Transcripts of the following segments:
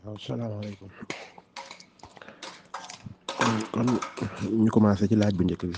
Asalaamaaleykum kon ñu commencé ci laaj bu njëkk bi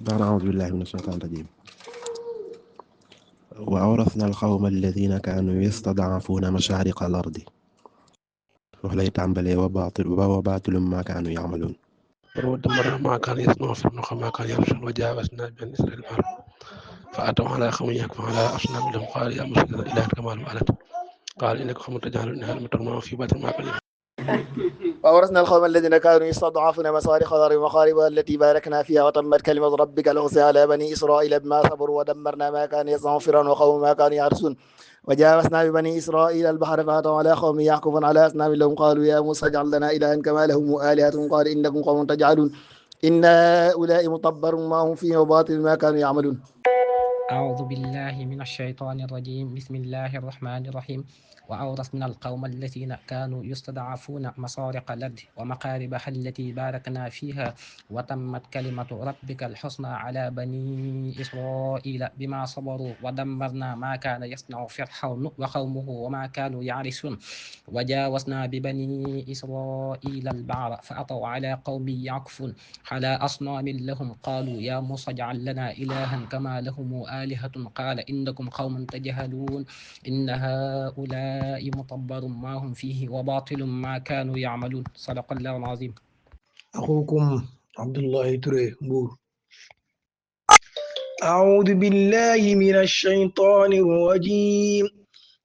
ba'da a'uuzu billaahi mina shaytaani rajiim wa awrasna al-qawma allaziina kaanuu yastad'afuuna mashaariqa al-ardi wax lay tàmbalee wa baatilun maa kaanuu ya'maluun ودمرنا ما كان يصنع فرعون وما كان يرسل وجاوزنا بني إسرائيل البحر فأتوا على قوم يكفرون على أصنام لهم قال يا موسى إن إله كما ألت قال إنكم قوم تجهلون هل ترمون في بات ما كان وأورثنا القوم الذين كانوا يستضعفون مصارق الأرض ومخاربها التي باركنا فيها وتمت كلمة ربك الحسنى على بني إسرائيل بما صبروا ودمرنا ما كان يصنع فرعون وقومه ما كانوا يحرسون وجاوزنا ببني إسرائيل البحر فأتوا على قوم يعكفون على أصنام لهم قالوا يا موسى اجعل لنا إلها كما لهم آلهة قال إنكم قوم تجعلون إن هؤلاء متبر ما هم فيه وباطل ما كانوا يعملون. أعوذ بالله من الشيطان الرجيم بسم الله الرحمن الرحيم وأورثنا القوم الذين كانوا يستضعفون مصارق الأرض ومقاربها التي باركنا فيها وتمت كلمة ربك الحسنى على بني إسرائيل بما صبروا ودمرنا ما كان يصنع فرعون وقومه وما كانوا يعرشون وجاوزنا ببني إسرائيل البحر فأتوا على قوم يعكفون على أصنام لهم قالوا يا موسى اجعل لنا إلها كما لهم آلهة قال إنكم قوم تجهلون إن هؤلاء متبر ما هم فيه وباطل ما كانوا يعملون صدق الله العظيم. أخوكم عبد الله توري مبور. أعوذ بالله من الشيطان الرجيم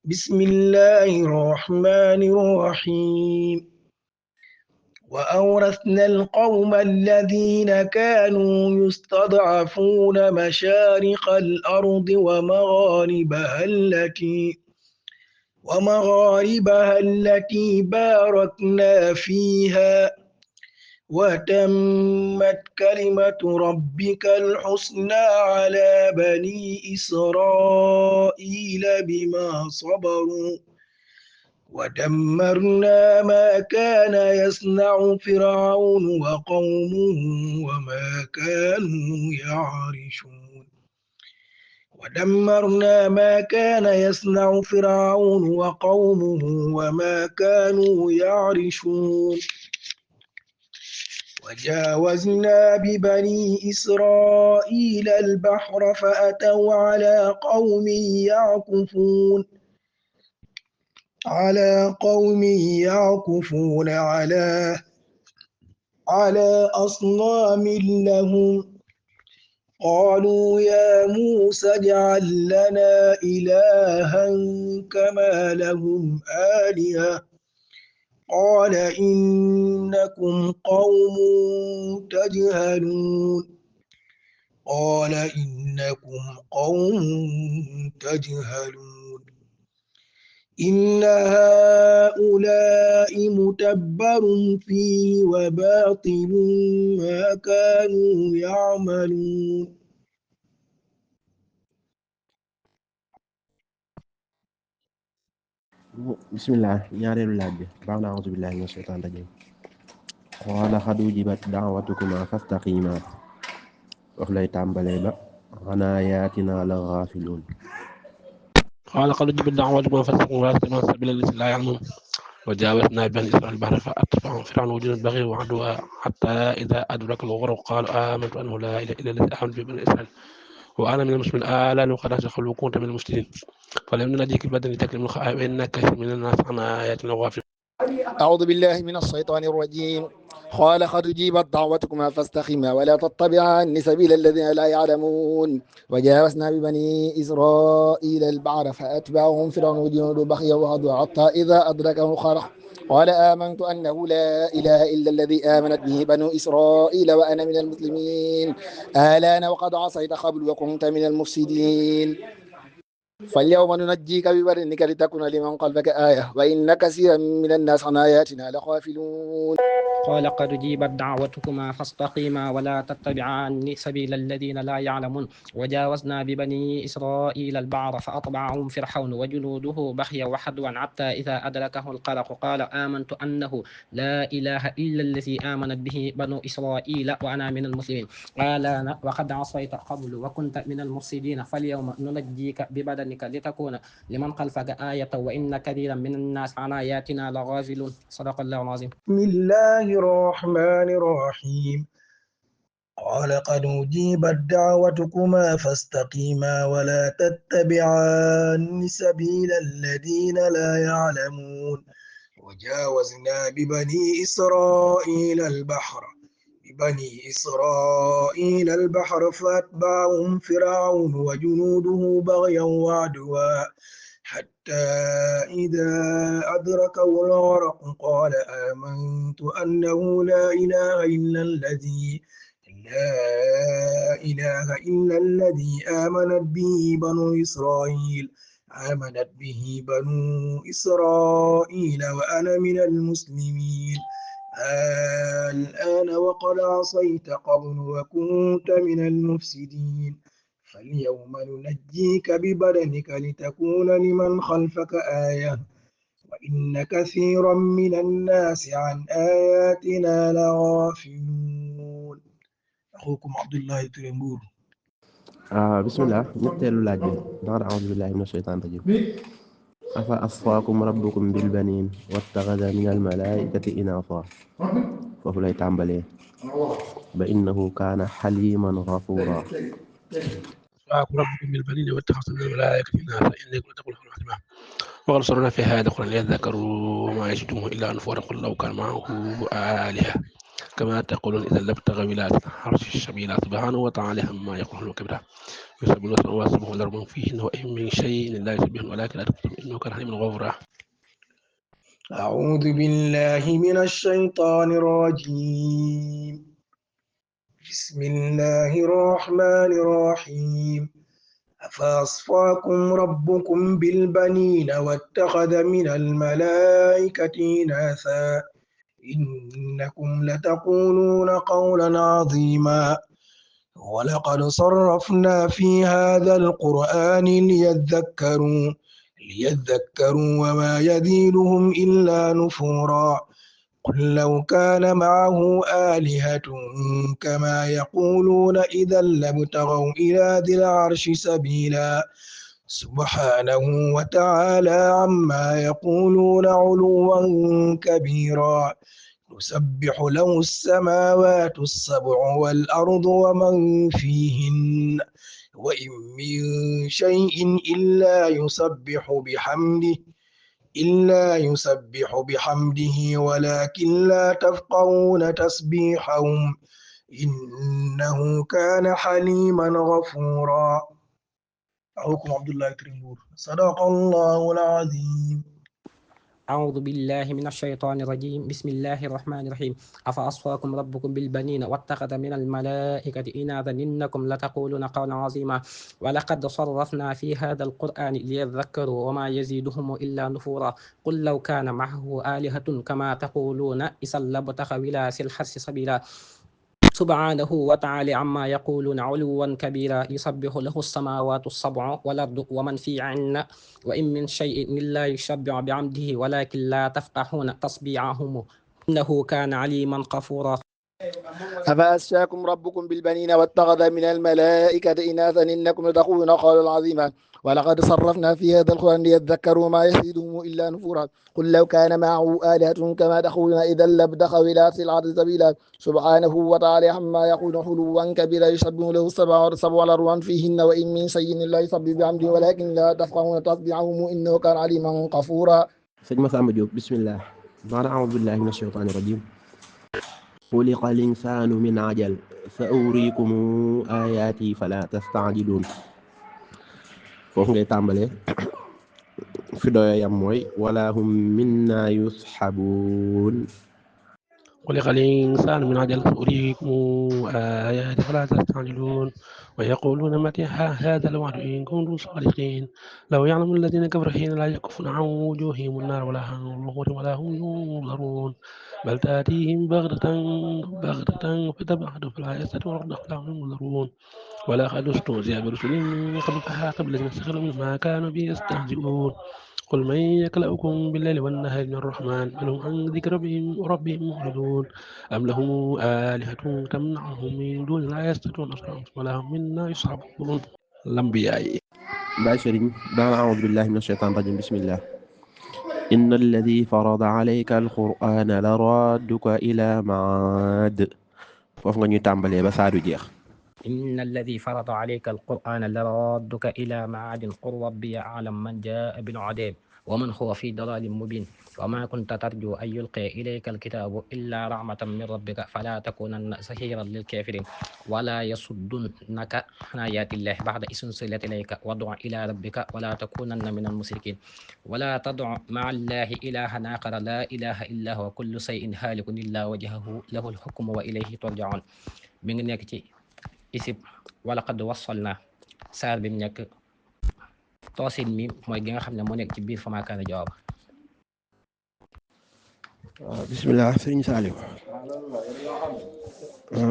بسم الله الرحمن الرحيم وأورثنا القوم الذين كانوا يستضعفون مشارق الأرض ومغاربها التي باركنا فيها وتمت كلمة ربك الحسنى على بني إسرائيل بما صبروا ودمرنا ما كان يصنع فرعون وقومه وما كانوا يعرشون ودمرنا ما كان يصنع فرعون وقومه وما كانوا يعرشون وجاوزنا ببني إسرائيل البحر فأتوا على قوم يعكفون على أصنام لهم قالوا يا موسى اجعل لنا إلها كما لهم آلهة قال إنكم قوم تجهلون إن هؤلاء متبر فيه وباطل ما كانوا يعملون. bismillah ñaareelu laaj bi ba'da a'uuzu billaahi mina shaytaani rajiim qaala qad ujibat da'watukumaa fastaqiimaa wax lay tàmbalee ba an aayaatinaa la gaafiluun قال قد أجيبت دعوتكما فاستقيموا ولا تتبعوا السبيل الذين لا يعلمون وجاوزنا بني إسرائيل البحر فأتبعهم فرعون وجنود البغي وعدوا حتى إذا أدرك الغرق قال آمنت أنه لا إله إلا الذي آمنت به بني إسرائيل وأنا من المسلمين الآن وقد أدخلوا وكنت من المفسدين فلم ننجيك البدن لتكلم الخائف وإن كثير من الناس عن آياتنا غافلون. أعوذ بالله من الشيطان الرجيم قال قد أجيبت دعوتكما فاستقيما ولا تتبعان سبيل الذين لا يعلمون وجاوزنا ببني إسرائيل البحر فأتبعهم فرعون وجنود بغيا وعدوا حتى إذا أدركه الغرق قال آمنت أنه لا إله إلا الذي آمنت به بنو إسرائيل وأنا من المسلمين الآن وقد عصيت قبل وكنت من المفسدين فاليوم ننجيك ببدنك لتكون لمن قلبك آية وإن كثيرا من الناس عن آياتنا لغافلون. قال قد أجيبت دعوتكما فاستقيما ولا تتبعان سبيل الذين لا يعلمون وجاوزنا ببني إسرائيل البحر فأتبعهم فرعون وجنوده بغيا وعدوا حتى إذا أدركه الغرق قال آمنت أنه لا إله إلا الذي آمنت به بنو إسرائيل وأنا من المسلمين قال وقد عصيت قبل وكنت من المفسدين فاليوم ننجيك ببدنك ببدنك لتكون لمن خلفك آية وإن كثيرا من الناس عن آياتنا لغافلون صدق الله العظيم. بسم الله الرحمن الرحيم. قال قد أجيبت دعوتكما فاستقيما ولا تتبعان سبيل الذين لا يعلمون. وجاوزنا ببني إسرائيل البحر فأتبعهم فرعون وجنوده بغيا وعدوا حتى إذا أدركه الغرق قال آمنت أنه لا إله إلا الذي آمنت به بنو إسرائيل وأنا من المسلمين. الآن وقد عصيت قبل وكنت من المفسدين فاليوم ننجيك ببدنك لتكون لمن خلفك آية وإن كثيرا من الناس عن آياتنا لغافلون. أخوكم عبد الله تريمبور. bismillah ñetteelu laaj bi ba'da a'uuzu billahi mina shaytaani rajiim afa asfaakum rabbukum bil baniin wattaxada minal malaa'ikati inaasaa foofu lay tàmbalee ba innahu kaana xaliiman gafuuraa أصفاكم ربكم بالبنين واتخذتم من الملائكة إناثا إنكم لتقولون قولا عظيما وقد صرنا في هذا القرآن ليذكروا وما يزيدهم إلا نفورا قل لو كان معه آلهة كما تقولون إذا لابتغوا إلى العرش السبيل سبحانه وتعالى عما يقولون كبيرا يسبح له السماوات السبع والأرض ومن فيهن وإن من شيء لا يسبح ولكن لا تفقهون إنه كان حليما غفورا. أعوذ بالله من الشيطان الرجيم. بسم الله الرحمن الرحيم. أفأصفاكم ربكم بالبنين واتخذ من الملائكة إناثا إنكم لتقولون قولا عظيما. ولقد صرفنا في هذا القرآن ليذكروا وما يزيدهم إلا نفورا. قل لو كان معه آلهة كما يقولون إذا لابتغوا إلى ذي العرش سبيلا سبحانه وتعالى عما يقولون علوا كبيرا. يسبح له السماوات السبع والأرض ومن فيهن وإن من شيء إلا يسبح بحمده ولكن لا تفقهون تسبيحهم إنه كان حليما غفورا. أخوكم عبد الله تريمبور. صدق الله العظيم. أعوذ بالله من الشيطان الرجيم بسم الله الرحمن الرحيم أفأصفاكم ربكم بالبنين واتخذ من الملائكة إناثا إنكم لتقولون قولا عظيما ولقد صرفنا في هذا القرآن ليذكروا وما يزيدهم إلا نفورا قل لو كان معه آلهة كما تقولون إذا لابتغوا إلى ذي العرش سبيلا سبحانه وتعالى عما يقولون علوا كبيرا. يسبح له السماوات السبع والأرض ومن فيهن وإن من شيء إلا يسبح بحمده ولكن لا تفقهون تسبيحهم إنه كان عليما غفورا. أفأسفاكم ربكم بالبنين واتخذ من الملائكة إناثا إنكم لتقولون قولا عظيما ولقد صرفنا في هذا القرآن ليذكروا ما يزيدهم إلا نفورا قل لو كان معه آلهة كما تقولون إذا لابتغوا إلى ذي العرش سبيلا سبحانه وتعالى عما يقولون علوا كبيرا. يسبح له السماوات السبع والأرض ومن فيهن وإن من شيء إلا يسبح بحمده ولكن لا تفقهون تسبيحهم إنه كان عليما غفورا. sëñ Massamba Diop bismillah ba'da a'uuzu billahi mina shaytaani rajiim xuliqa l-insaanu min ajal sa uriikum aayaati falaa tasta'jiluun foofu ngay tàmbalee fi doya yam mooy wala hum minna yushabuun خلق الإنسان من عجل سأريكم آياتي فلا تستعجلون ويقولون متى هذا الوعد إن كنتم صادقين لو يعلم الذين كفروا حين لا يكفون عن وجوههم النار ولا هم ينظرون بل تأتيهم بغتة فتبعتهم فلا يستطيعون ولا هم ينظرون ولقد استهزئ برسل من قبل فحاق بالذين سخروا منهم ما كانوا به يستهزئون قل من يكلؤكم بالليل والنهار من الرحمن بل هم عن ذكر ربهم معرضون أم لهم آلهة تمنعهم من دون لا يستطيعون نصرهم ولا هم منا يصحبون الأنبياء. Baay Sëriñ ba'da a'uuzu billahi mina shaytaani rajiim bismillah inna alladi farada alayka alqur'ana la radduka ila maad foofu nga ñuy tàmbalee ba saadu jeex. إن الذي فرض عليك القرآن لرادك إلى معاد قل ربي أعلم من جاء بالعذاب ومن هو في ضلال مبين وما كنت ترجو أن يلقي إليك الكتاب إلا رحمة من ربك فلا تكونن سهيرا للكافرين ولا يصدنك عن آيات الله بعد إذ أنزلت إليك وادع إلى ربك ولا تكونن من المشركين ولا تدع مع الله إلها آخر لا إله إلا هو كل شيء هالك إلا وجهه له الحكم وإليه ترجعون. mi ngi nekk ci isib walaqad wassalna saar bi mu nekk toosin mi mooy gi nga xam ne moo nekk ci biir famaa kaana jawaaba. bismillah sëriñ Saaliw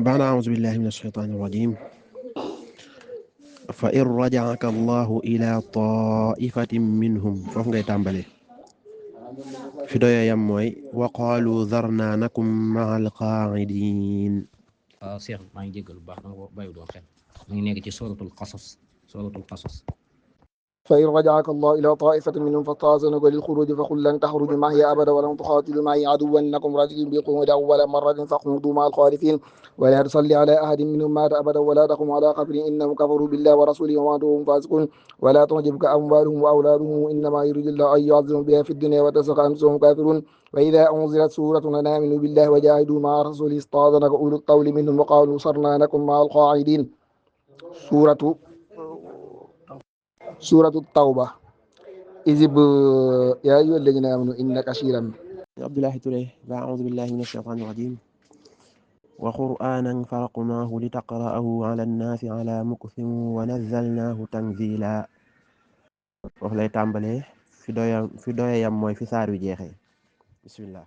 ba'da a'uuzu billahi mina shaytaani rajiim fa in raja'aka allahu ila taa'ifatin minhum foofu ngay tàmbalee fi doya yam mooy wa qaalu dharna nakum ma'al qaa'idiin. waaw Cheikh maa ngi jéggal bu baax dama ko bàyyi doon xel mu ngi nekk ci suratul qasas. فإن رجعك الله إلى طائفة منهم فاستأذنوك للخروج فقل لن تخرجوا معي أبدا ولن تقاتلوا معي عدوا إنكم رجل بقوة أول مرة فاقعدوا مع الخالفين ولا تصلي على أحد منهم مات أبدا ولا تقم على قبر إنهم كفروا بالله ورسوله وماتوا وهم فاسقون ولا تعجبك أموالهم وأولادهم إنما يريد الله أن يعذبهم بها في الدنيا وتزهق أنفسهم كافرون وإذا أنزلت سورة أن آمنوا بالله وجاهدوا مع رسوله استأذنك أولو الطول منهم وقالوا صرنا لكم مع القاعدين. سورة التوبة إذب يا أيها الذين آمنوا إن كثيرا. عبد الله تورé أعوذ بالله من الشيطان الرجيم وقرآنا فرقناه لتقرأه على الناس على مكث ونزلناه تنزيلا foofu lay tàmbalee fi doya yam mooy fi saar wi jeexee bismillah